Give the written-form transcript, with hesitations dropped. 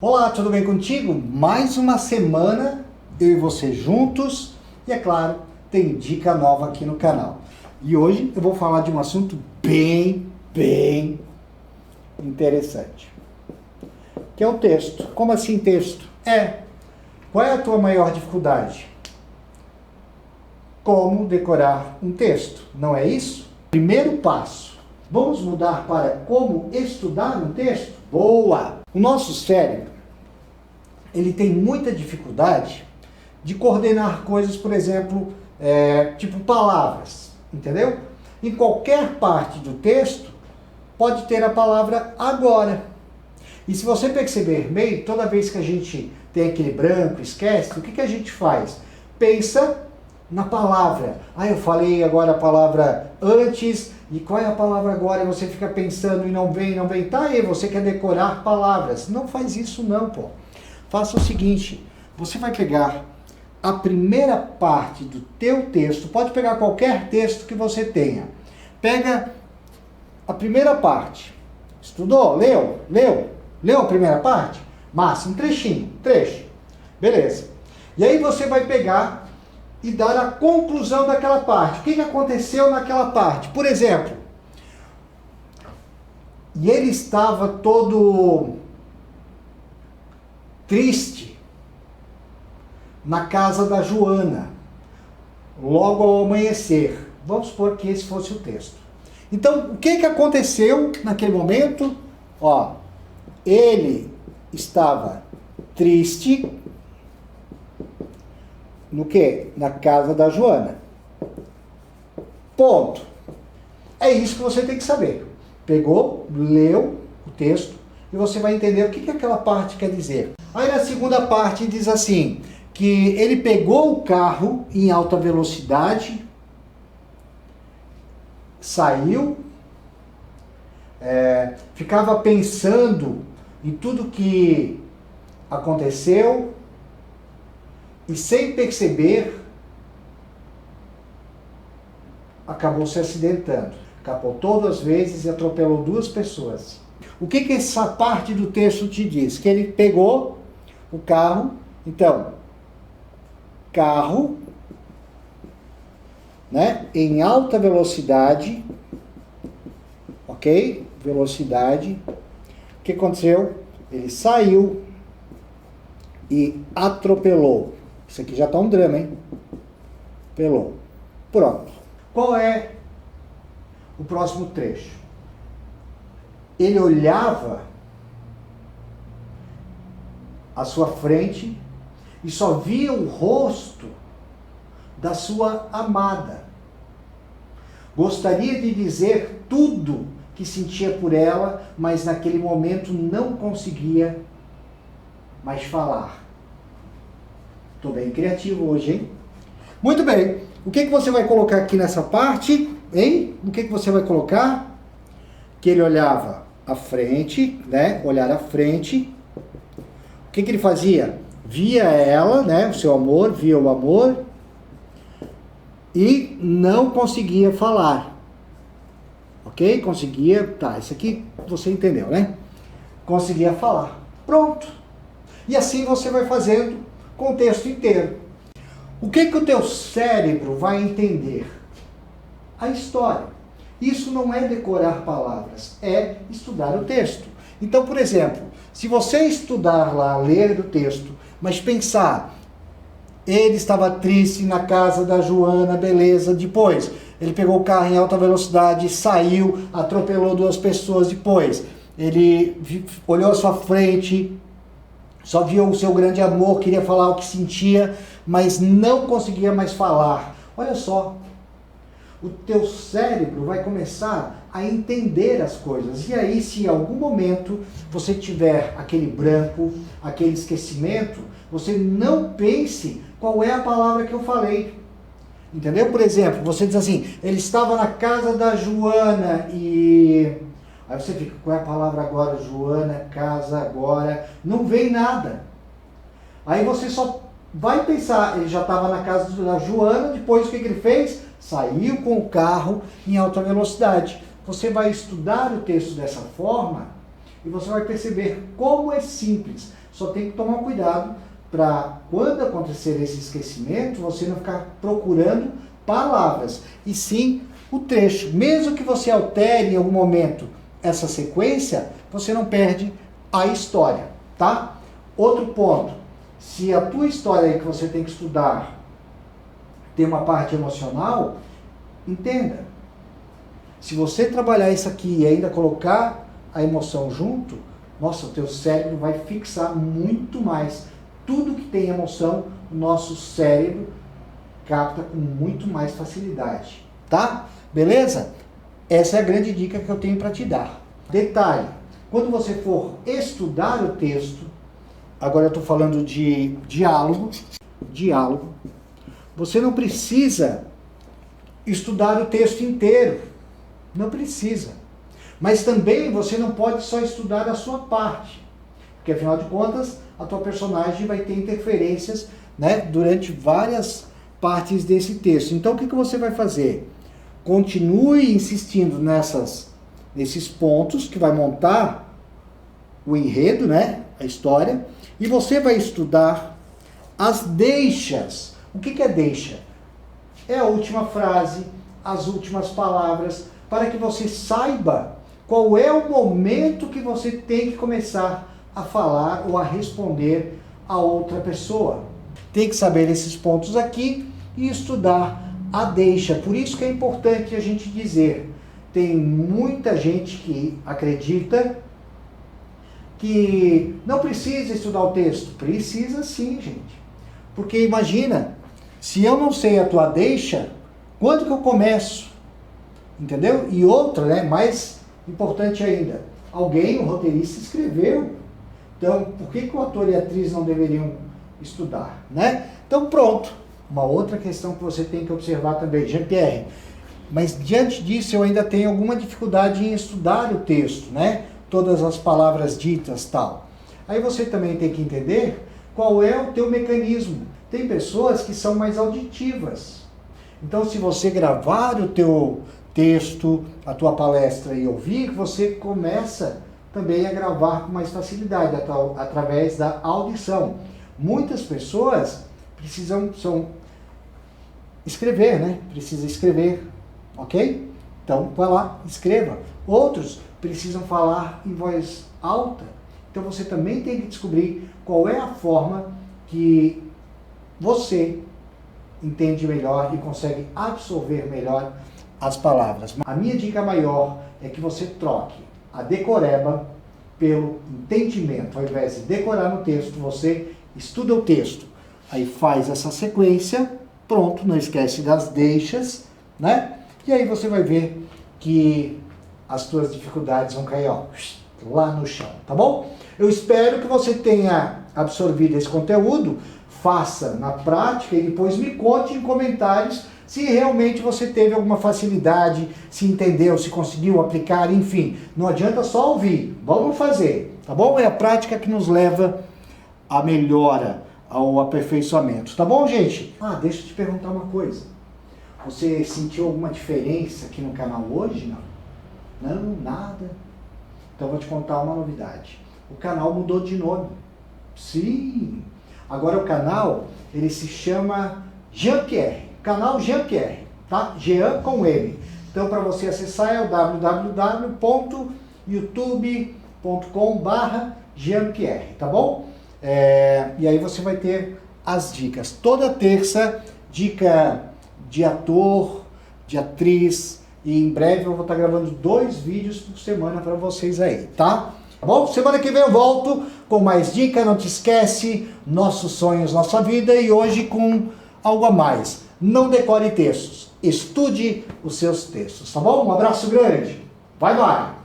Olá, tudo bem contigo? Mais uma semana, eu e você juntos, e é claro, tem dica nova aqui no canal. E hoje eu vou falar de um assunto bem interessante, que é o texto. Como assim texto? Qual é a tua maior dificuldade? Como decorar um texto, não é isso? Primeiro passo, vamos mudar para como estudar um texto? Boa! O nosso cérebro, ele tem muita dificuldade de coordenar coisas, por exemplo, tipo palavras, entendeu? Em qualquer parte do texto pode ter a palavra agora. E se você perceber bem, toda vez que a gente tem aquele branco, esquece, o que a gente faz? Pensa na palavra. Eu falei agora a palavra antes, e qual é a palavra agora? E você fica pensando e não vem. Tá aí, você quer decorar palavras. Não faz isso não, pô. Faça o seguinte, você vai pegar a primeira parte do teu texto, pode pegar qualquer texto que você tenha. Pega a primeira parte. Estudou? Leu? Leu a primeira parte? Massa, um trecho. Beleza. E aí você vai pegar e dar a conclusão daquela parte. O que aconteceu naquela parte? Por exemplo, e ele estava todo triste na casa da Joana, logo ao amanhecer. Vamos supor que esse fosse o texto. Então, o que aconteceu naquele momento? Ele estava triste no quê? Na casa da Joana. Ponto. É isso que você tem que saber. Pegou, leu o texto e você vai entender o que aquela parte quer dizer. Aí na segunda parte diz assim, que ele pegou o carro em alta velocidade, saiu, ficava pensando em tudo que aconteceu e sem perceber acabou se acidentando. Capotou 2 vezes e atropelou 2 pessoas. O que essa parte do texto te diz? Que ele pegou o carro, então, carro, né, em alta velocidade, ok? Velocidade. O que aconteceu? Ele saiu e atropelou. Isso aqui já está um drama, hein? Atropelou. Pronto. Qual é o próximo trecho? Ele olhava à sua frente e só via o rosto da sua amada. Gostaria de dizer tudo que sentia por ela, mas naquele momento não conseguia mais falar. Estou bem criativo hoje, hein? Muito bem. O que você vai colocar aqui nessa parte, hein? O que você vai colocar? Que ele olhava à frente, né? Olhar à frente. O que ele fazia? Via ela, né? O seu amor, via o amor e não conseguia falar. Ok? Conseguia, tá, isso aqui você entendeu, né? Conseguia falar. Pronto. E assim você vai fazendo com o texto inteiro. O que o teu cérebro vai entender? A história. Isso não é decorar palavras, é estudar o texto. Então, por exemplo, se você estudar lá, ler o texto, mas pensar, ele estava triste na casa da Joana, beleza, depois ele pegou o carro em alta velocidade, saiu, atropelou 2 pessoas, depois ele olhou à sua frente, só via o seu grande amor, queria falar o que sentia, mas não conseguia mais falar. Olha só, o teu cérebro vai começar a entender as coisas. E aí, se em algum momento você tiver aquele branco, aquele esquecimento, você não pense qual é a palavra que eu falei. Entendeu? Por exemplo, você diz assim, ele estava na casa da Joana e... Aí você fica, qual é a palavra agora? Joana, casa, agora. Não vem nada. Aí você só vai pensar, ele já estava na casa da Joana, depois o que ele fez? Saiu com o carro em alta velocidade. Você vai estudar o texto dessa forma e você vai perceber como é simples. Só tem que tomar cuidado para quando acontecer esse esquecimento, você não ficar procurando palavras, e sim o trecho. Mesmo que você altere em algum momento essa sequência, você não perde a história, tá? Outro ponto, se a tua história aí que você tem que estudar tem uma parte emocional, entenda. Se você trabalhar isso aqui e ainda colocar a emoção junto, nossa, o teu cérebro vai fixar muito mais. Tudo que tem emoção, o nosso cérebro capta com muito mais facilidade, tá? Beleza? Essa é a grande dica que eu tenho para te dar. Detalhe, quando você for estudar o texto, agora eu estou falando de diálogo, você não precisa estudar o texto inteiro, não precisa. Mas também você não pode só estudar a sua parte, porque afinal de contas, a tua personagem vai ter interferências, né, durante várias partes desse texto. Então o que você vai fazer? Continue insistindo nesses pontos que vai montar o enredo, né, a história, e você vai estudar as deixas. O que é deixa? É a última frase, as últimas palavras, para que você saiba qual é o momento que você tem que começar a falar ou a responder a outra pessoa. Tem que saber esses pontos aqui e estudar a deixa. Por isso que é importante a gente dizer, tem muita gente que acredita que não precisa estudar o texto. Precisa sim, gente. Porque imagina, se eu não sei a tua deixa, quando que eu começo? Entendeu? E outra, né, mais importante ainda, alguém, o roteirista, escreveu. Então, por que o ator e a atriz não deveriam estudar, né? Então, pronto. Uma outra questão que você tem que observar também, Jean-Pierre. Mas, diante disso, eu ainda tenho alguma dificuldade em estudar o texto, né? Todas as palavras ditas, tal. Aí você também tem que entender qual é o teu mecanismo. Tem pessoas que são mais auditivas. Então, se você gravar o teu texto, a tua palestra e ouvir, você começa também a gravar com mais facilidade, através da audição. Muitas pessoas precisam escrever, né? Precisa escrever, ok? Então, vai lá, escreva. Outros precisam falar em voz alta. Então, você também tem que descobrir qual é a forma que você entende melhor e consegue absorver melhor as palavras. A minha dica maior é que você troque a decoreba pelo entendimento. Ao invés de decorar no texto, você estuda o texto. Aí faz essa sequência, pronto, não esquece das deixas, né? E aí você vai ver que as tuas dificuldades vão cair, ó, lá no chão, tá bom? Eu espero que você tenha absorvido esse conteúdo, faça na prática e depois me conte em comentários se realmente você teve alguma facilidade, se entendeu, se conseguiu aplicar, enfim. Não adianta só ouvir, vamos fazer, tá bom? É a prática que nos leva à melhora, ao aperfeiçoamento, tá bom, gente? Ah, deixa eu te perguntar uma coisa. Você sentiu alguma diferença aqui no canal hoje? Não? Não, nada. Então eu vou te contar uma novidade. O canal mudou de nome. Sim! Agora o canal, ele se chama Jean-Pierre. Canal Jean-Pierre, tá? Jean com M. Então, para você acessar é o www.youtube.com/Jean-Pierre, tá bom? E aí você vai ter as dicas. Toda terça, dica de ator, de atriz, e em breve eu vou estar gravando 2 vídeos por semana para vocês aí, tá? Tá bom? Semana que vem eu volto com mais dica. Não te esquece, nossos sonhos, nossa vida, e hoje com algo a mais. Não decore textos, estude os seus textos, tá bom? Um abraço grande, bye bye!